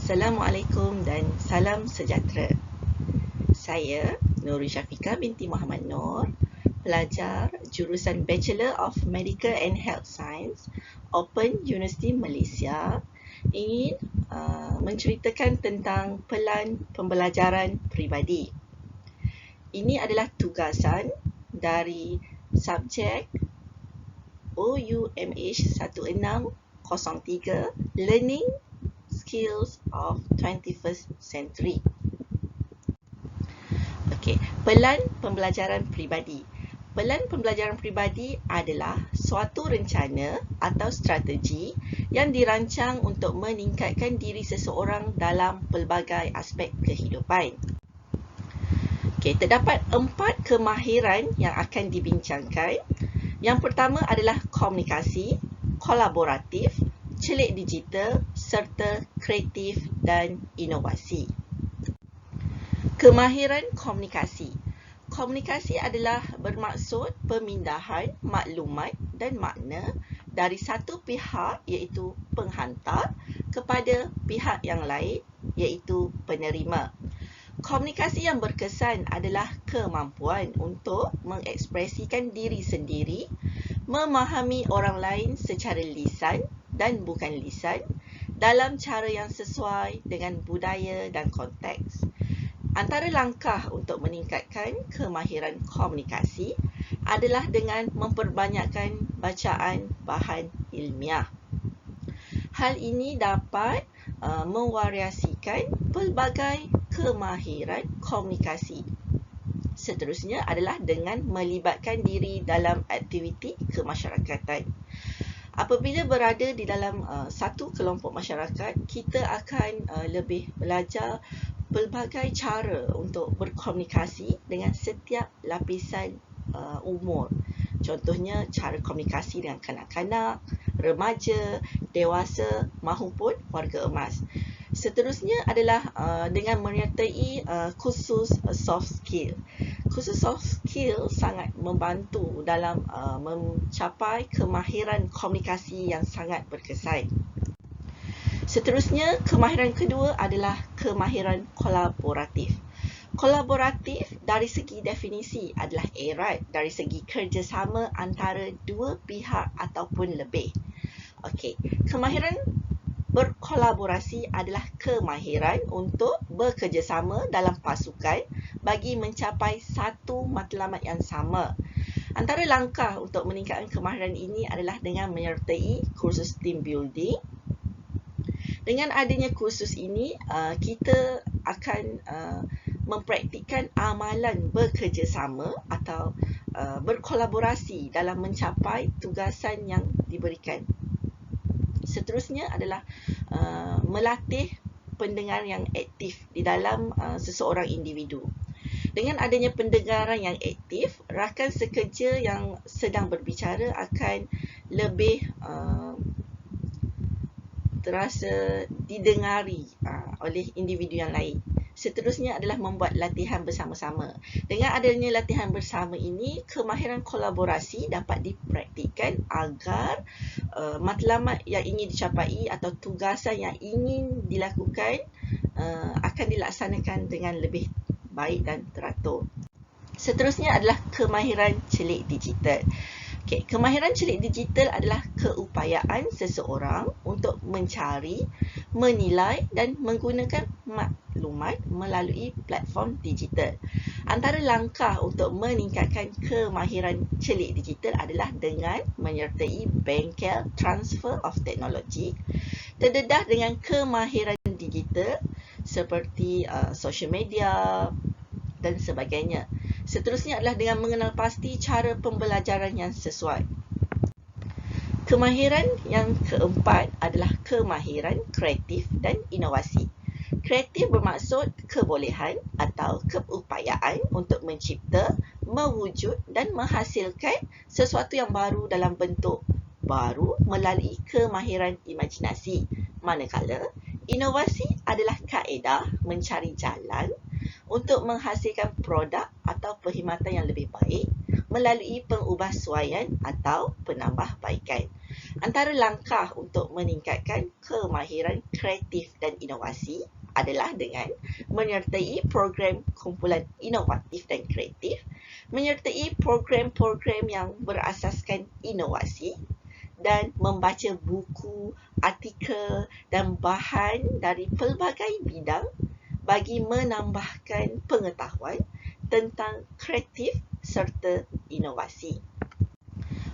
Assalamualaikum dan salam sejahtera. Saya Nuri Syafiqah binti Muhammad Nur, pelajar jurusan Bachelor of Medical and Health Science, Open University Malaysia, ingin menceritakan tentang pelan pembelajaran peribadi. Ini adalah tugasan dari subjek OUMH 1603 Learning Skills of 21st Century. Okey, pelan pembelajaran peribadi. Pelan pembelajaran peribadi adalah suatu rencana atau strategi yang dirancang untuk meningkatkan diri seseorang dalam pelbagai aspek kehidupan. Okey, terdapat 4 kemahiran yang akan dibincangkan. Yang pertama adalah komunikasi, kolaboratif, celik digital serta kreatif dan inovasi. Kemahiran komunikasi. Komunikasi adalah bermaksud pemindahan maklumat dan makna dari satu pihak iaitu penghantar kepada pihak yang lain iaitu penerima. Komunikasi yang berkesan adalah kemampuan untuk mengekspresikan diri sendiri, memahami orang lain secara lisan dan bukan lisan dalam cara yang sesuai dengan budaya dan konteks. Antara langkah untuk meningkatkan kemahiran komunikasi adalah dengan memperbanyakkan bacaan bahan ilmiah. Hal ini dapat mewariasikan pelbagai kemahiran komunikasi. Seterusnya adalah dengan melibatkan diri dalam aktiviti kemasyarakatan. Apabila berada di dalam satu kelompok masyarakat, kita akan lebih belajar pelbagai cara untuk berkomunikasi dengan setiap lapisan umur. Contohnya, cara komunikasi dengan kanak-kanak, remaja, dewasa maupun warga emas. Seterusnya adalah dengan menyertai kursus soft skill. Kursus soft skill sangat membantu dalam mencapai kemahiran komunikasi yang sangat berkesan. Seterusnya, kemahiran kedua adalah kemahiran kolaboratif. Kolaboratif dari segi definisi adalah erat dari segi kerjasama antara dua pihak ataupun lebih. Okey, kemahiran berkolaborasi adalah kemahiran untuk bekerjasama dalam pasukan bagi mencapai satu matlamat yang sama. Antara langkah untuk meningkatkan kemahiran ini adalah dengan menyertai kursus team building. Dengan adanya kursus ini, kita akan mempraktikkan amalan bekerjasama atau berkolaborasi dalam mencapai tugasan yang diberikan. Seterusnya adalah melatih pendengaran yang aktif di dalam seseorang individu. Dengan adanya pendengaran yang aktif, rakan sekerja yang sedang berbicara akan lebih terasa didengari oleh individu yang lain. Seterusnya adalah membuat latihan bersama-sama. Dengan adanya latihan bersama ini, kemahiran kolaborasi dapat dipraktikkan agar matlamat yang ingin dicapai atau tugasan yang ingin dilakukan akan dilaksanakan dengan lebih baik dan teratur. Seterusnya adalah kemahiran celik digital. Okay, kemahiran celik digital adalah keupayaan seseorang untuk mencari, menilai dan menggunakan maklumat melalui platform digital. Antara langkah untuk meningkatkan kemahiran celik digital adalah dengan menyertai bengkel transfer of technology, terdedah dengan kemahiran digital seperti social media dan sebagainya. Seterusnya adalah dengan mengenal pasti cara pembelajaran yang sesuai. Kemahiran yang keempat adalah kemahiran kreatif dan inovasi. Kreatif bermaksud kebolehan atau keupayaan untuk mencipta, mewujud dan menghasilkan sesuatu yang baru dalam bentuk baru melalui kemahiran imajinasi. Manakala, inovasi adalah kaedah mencari jalan untuk menghasilkan produk atau perkhidmatan yang lebih baik melalui pengubahsuaian atau penambahbaikan. Antara langkah untuk meningkatkan kemahiran kreatif dan inovasi adalah dengan menyertai program kumpulan inovatif dan kreatif, menyertai program-program yang berasaskan inovasi, dan membaca buku, artikel dan bahan dari pelbagai bidang bagi menambahkan pengetahuan tentang kreatif serta inovasi.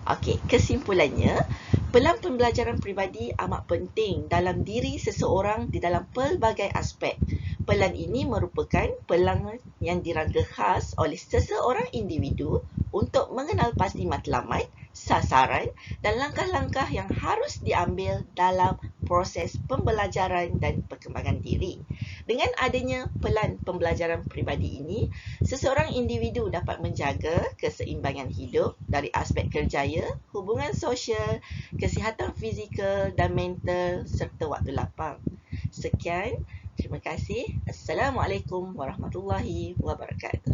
Okey, kesimpulannya, pelan pembelajaran peribadi amat penting dalam diri seseorang di dalam pelbagai aspek. Pelan ini merupakan pelan yang dirangka khas oleh seseorang individu untuk mengenal pasti matlamat, sasaran dan langkah-langkah yang harus diambil dalam proses pembelajaran dan perkembangan diri. Dengan adanya pelan pembelajaran peribadi ini, seseorang individu dapat menjaga keseimbangan hidup dari aspek kerjaya, hubungan sosial, kesihatan fizikal dan mental serta waktu lapang. Sekian, terima kasih. Assalamualaikum warahmatullahi wabarakatuh.